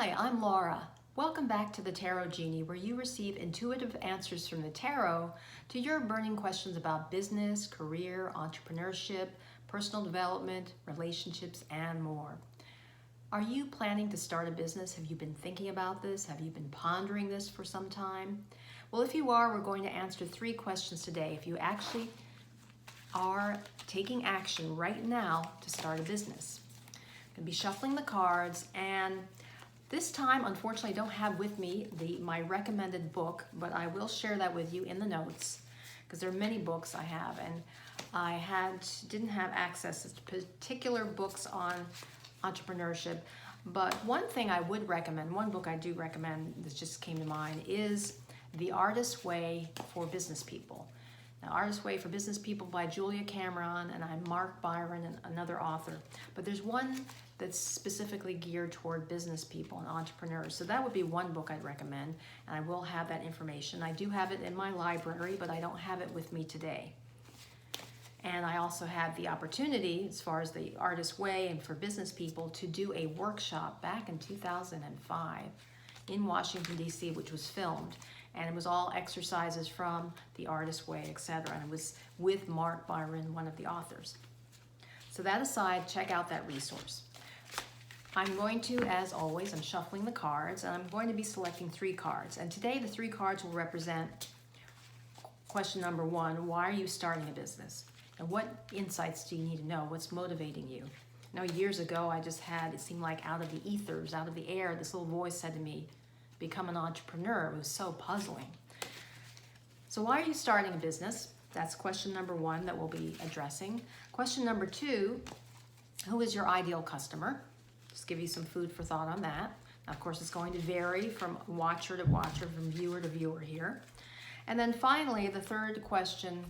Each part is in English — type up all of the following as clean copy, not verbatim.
Hi, I'm Laura. Welcome back to the Tarot Genie, where you receive intuitive answers from the tarot to your burning questions about business, career, entrepreneurship, personal development, relationships, and more. Are you planning to start a business? Have you been thinking about this? Have you been pondering this for some time? Well, if you are, we're going to answer 3 questions today. If you actually are taking action right now to start a business. I'm going to be shuffling the cards, and this time, unfortunately, I don't have with me my recommended book, but I will share that with you in the notes because there are many books I have, and I didn't have access to particular books on entrepreneurship. But one thing I would recommend, one book I do recommend that just came to mind, is The Artist's Way for Business People. Now, Artist's Way for Business People by Julia Cameron, and I'm Mark Byron, and another author. But there's one that's specifically geared toward business people and entrepreneurs. So that would be one book I'd recommend, and I will have that information. I do have it in my library, but I don't have it with me today. And I also had the opportunity, as far as The Artist's Way and for business people, to do a workshop back in 2005 in Washington, D.C., which was filmed. And it was all exercises from The Artist's Way, etc. And it was with Mark Byron, one of the authors. So that aside, check out that resource. I'm going to, as always, I'm shuffling the cards, and I'm going to be selecting 3 cards. And today the 3 cards will represent question number 1, why are you starting a business? And what insights do you need to know? What's motivating you? You know, years ago, I just had, it seemed like out of the ethers, out of the air, this little voice said to me, become an entrepreneur. It was so puzzling. So why are you starting a business? That's question number 1 that we'll be addressing. Question number 2, who is your ideal customer? Just give you some food for thought on that. Now, of course, it's going to vary from watcher to watcher, from viewer to viewer here. And then finally, the 3rd question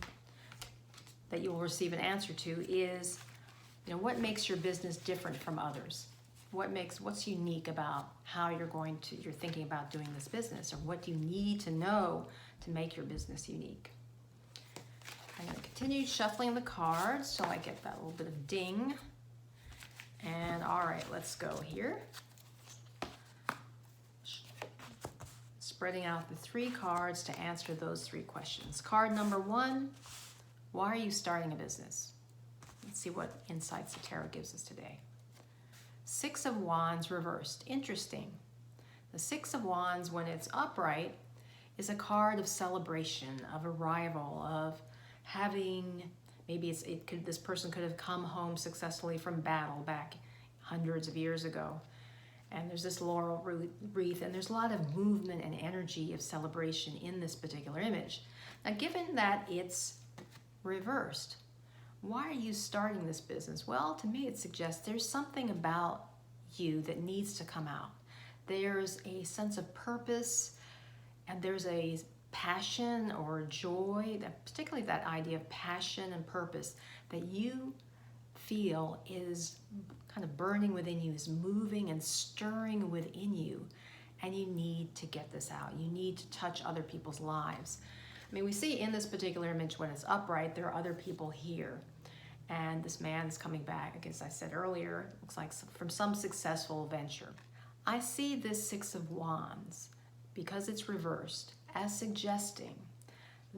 that you will receive an answer to is, what makes your business different from others? What's unique about how you're thinking about doing this business, or what do you need to know to make your business unique? I'm going to continue shuffling the cards till I get that little bit of ding. And all right, let's go here. Spreading out the 3 cards to answer those 3 questions. Card number 1, why are you starting a business? Let's see what insights the tarot gives us today. 6 of Wands reversed. Interesting. The 6 of Wands, when it's upright, is a card of celebration, of arrival, of having, maybe this person could have come home successfully from battle back hundreds of years ago. And there's this laurel wreath, and there's a lot of movement and energy of celebration in this particular image. Now, given that it's reversed, why are you starting this business? Well, to me, it suggests there's something about you that needs to come out. There's a sense of purpose, and there's a passion or joy, particularly that idea of passion and purpose, that you feel is kind of burning within you, is moving and stirring within you, and you need to get this out. You need to touch other people's lives. I mean, we see in this particular image, when it's upright, there are other people here. And this man is coming back, as I said earlier, looks like from some successful venture. I see this 6 of Wands, because it's reversed, as suggesting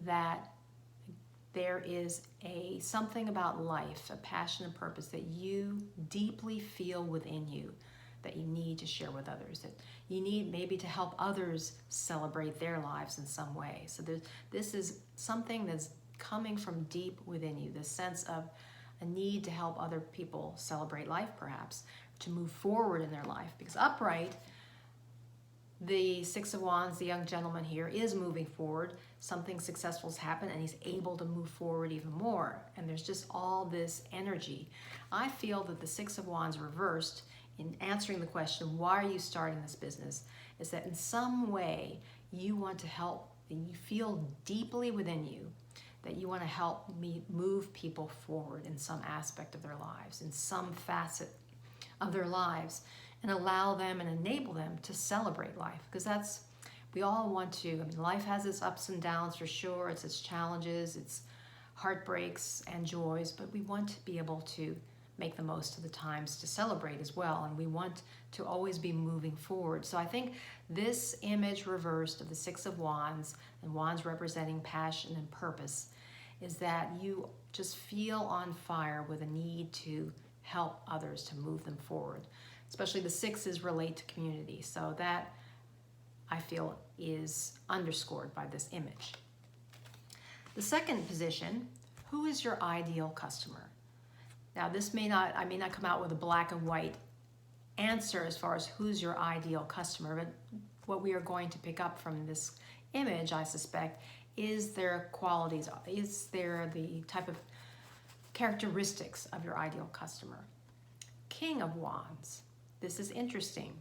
that there is something about life, a passion and purpose that you deeply feel within you that you need to share with others, that you need maybe to help others celebrate their lives in some way. So this is something that's coming from deep within you, this sense of a need to help other people celebrate life, perhaps, to move forward in their life. Because upright, the 6 of Wands, the young gentleman here, is moving forward. Something successful has happened, and he's able to move forward even more. And there's just all this energy. I feel that the 6 of Wands reversed, in answering the question, why are you starting this business, is that in some way you want to help, and you feel deeply within you that you want to help me move people forward in some aspect of their lives, in some facet of their lives, and allow them and enable them to celebrate life. Because we all want to, life has its ups and downs for sure, it's its challenges, its heartbreaks and joys, but we want to be able to make the most of the times to celebrate as well, and we want to always be moving forward. So I think this image reversed of the Six of Wands, and wands representing passion and purpose, is that you just feel on fire with a need to help others, to move them forward. Especially the sixes relate to community, so that I feel is underscored by this image. The second position, who is your ideal customer? Now I may not come out with a black and white answer as far as who's your ideal customer, but what we are going to pick up from this image, I suspect, is their qualities, is there the type of characteristics of your ideal customer. King of Wands, this is interesting.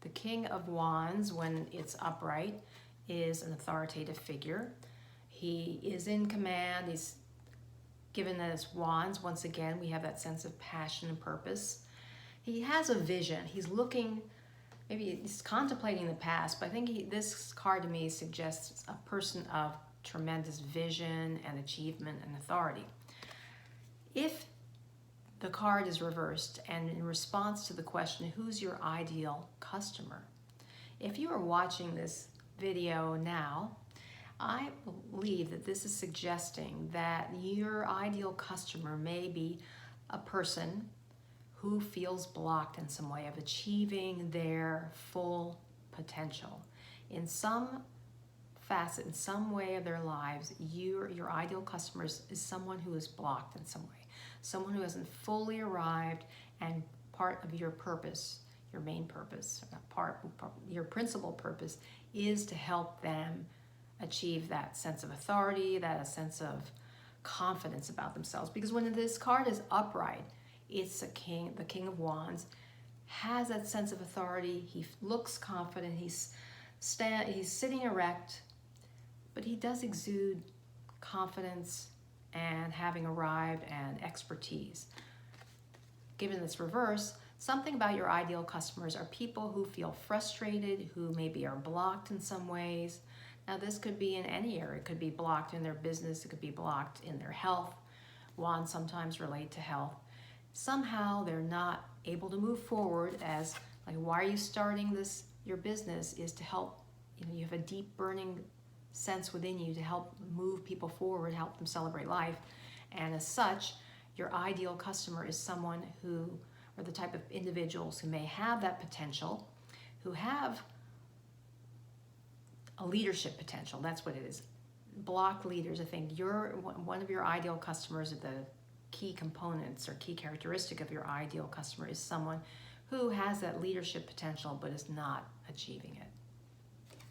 The King of Wands, when it's upright, is an authoritative figure. He is in command. He's given as wands. Once again, we have that sense of passion and purpose. He has a vision. He's looking, maybe he's contemplating the past, but I think this card to me suggests a person of tremendous vision and achievement and authority. If the card is reversed and in response to the question, who's your ideal customer? If you are watching this video now, I believe that this is suggesting that your ideal customer may be a person who feels blocked in some way of achieving their full potential. In some facet, in some way of their lives, your ideal customer is someone who is blocked in some way, someone who hasn't fully arrived, and part of your purpose, your main purpose, your principal purpose, is to help them achieve that sense of authority, that sense of confidence about themselves. Because when this card is upright, it's the King of Wands, has that sense of authority. He looks confident. He's sitting erect, but he does exude confidence and having arrived and expertise. Given this reverse, something about your ideal customers are people who feel frustrated, who maybe are blocked in some ways. Now, this could be in any area. It could be blocked in their business. It could be blocked in their health. Wands sometimes relate to health. Somehow they're not able to move forward, as like, why are you starting your business is to help, you have a deep burning sense within you to help move people forward, help them celebrate life. And as such, your ideal customer is someone who, or the type of individuals who may have that potential, who have a leadership potential. That's what it is. Block leaders, I think one of your ideal customers, or the key components or key characteristic of your ideal customer, is someone who has that leadership potential but is not achieving it.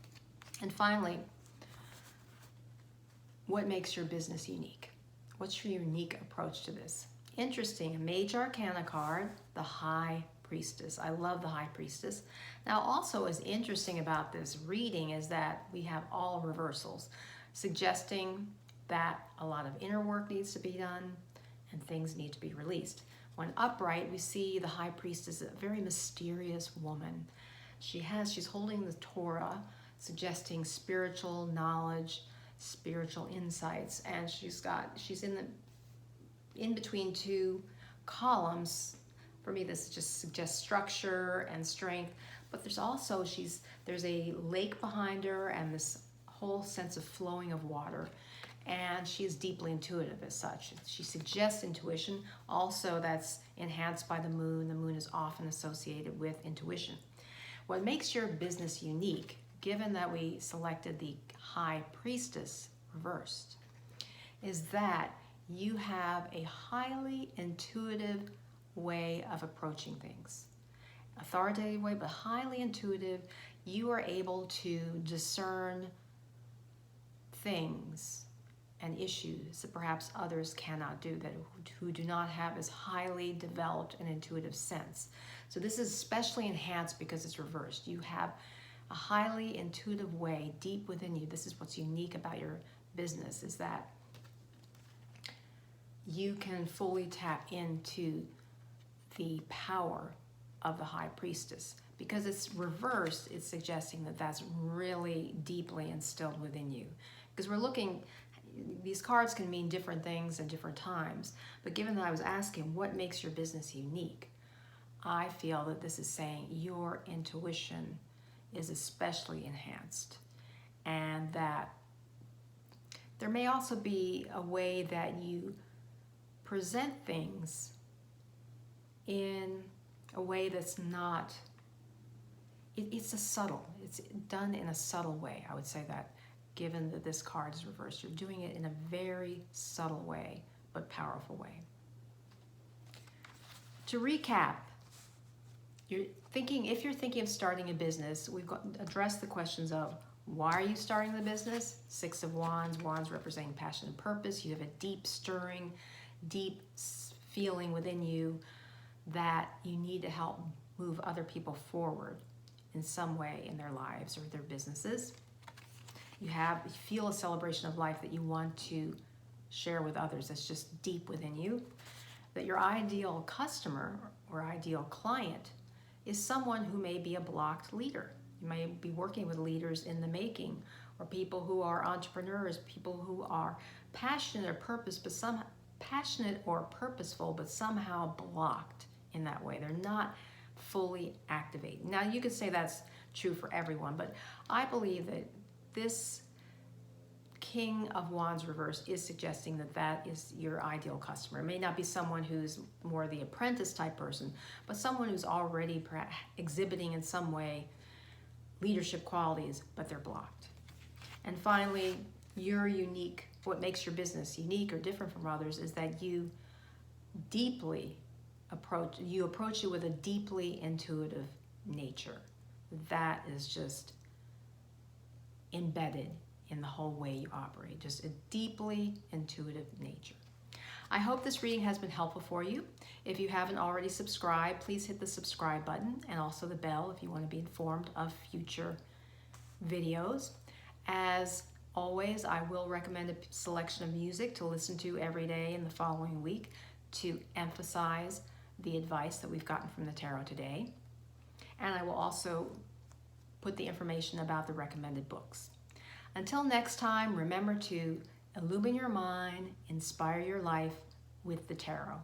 And finally, what makes your business unique? What's your unique approach to this? Interesting, a Major Arcana card, the High Priestess. I love the High Priestess. Now, also is interesting about this reading is that we have all reversals, suggesting that a lot of inner work needs to be done and things need to be released. When upright, we see the High Priestess, a very mysterious woman. She's holding the Torah, suggesting spiritual knowledge, spiritual insights, and she's in between two columns. For me, this just suggests structure and strength, but there's a lake behind her and this whole sense of flowing of water, and she is deeply intuitive as such. She suggests intuition. Also, that's enhanced by the moon. The moon is often associated with intuition. What makes your business unique, given that we selected the High Priestess reversed, is that you have a highly intuitive way of approaching things. Authoritative way, but highly intuitive. You are able to discern things and issues that perhaps others cannot do, who do not have as highly developed an intuitive sense. So this is especially enhanced because it's reversed. You have a highly intuitive way deep within you. This is what's unique about your business, is that you can fully tap into the power of the High Priestess. Because it's reversed, it's suggesting that that's really deeply instilled within you. Because we're looking, these cards can mean different things at different times, but given that I was asking what makes your business unique, I feel that this is saying your intuition is especially enhanced, and that there may also be a way that you present things in a way that's not, it's done in a subtle way. I would say that, given that this card is reversed, you're doing it in a very subtle way, but powerful way. To recap, if you're thinking of starting a business, we've addressed the questions of why are you starting the business? Six of Wands, wands representing passion and purpose. You have a deep stirring, deep feeling within you that you need to help move other people forward in some way in their lives or their businesses. You feel a celebration of life that you want to share with others that's just deep within you. That your ideal customer or ideal client is someone who may be a blocked leader. You may be working with leaders in the making, or people who are entrepreneurs, people who are passionate or purposeful, but somehow blocked in that way. They're not fully activated. Now, you could say that's true for everyone, but I believe that this King of Wands reverse is suggesting that that is your ideal customer. It may not be someone who's more the apprentice type person, but someone who's already exhibiting in some way leadership qualities, but they're blocked. And finally, you're unique. What makes your business unique or different from others is that you approach it with a deeply intuitive nature. That is just embedded in the whole way you operate, just a deeply intuitive nature. I hope this reading has been helpful for you. If you haven't already subscribed, please hit the subscribe button and also the bell if you want to be informed of future videos. As always, I will recommend a selection of music to listen to every day in the following week to emphasize the advice that we've gotten from the tarot today. And I will also put the information about the recommended books. Until next time, remember to illumine your mind, inspire your life with the tarot.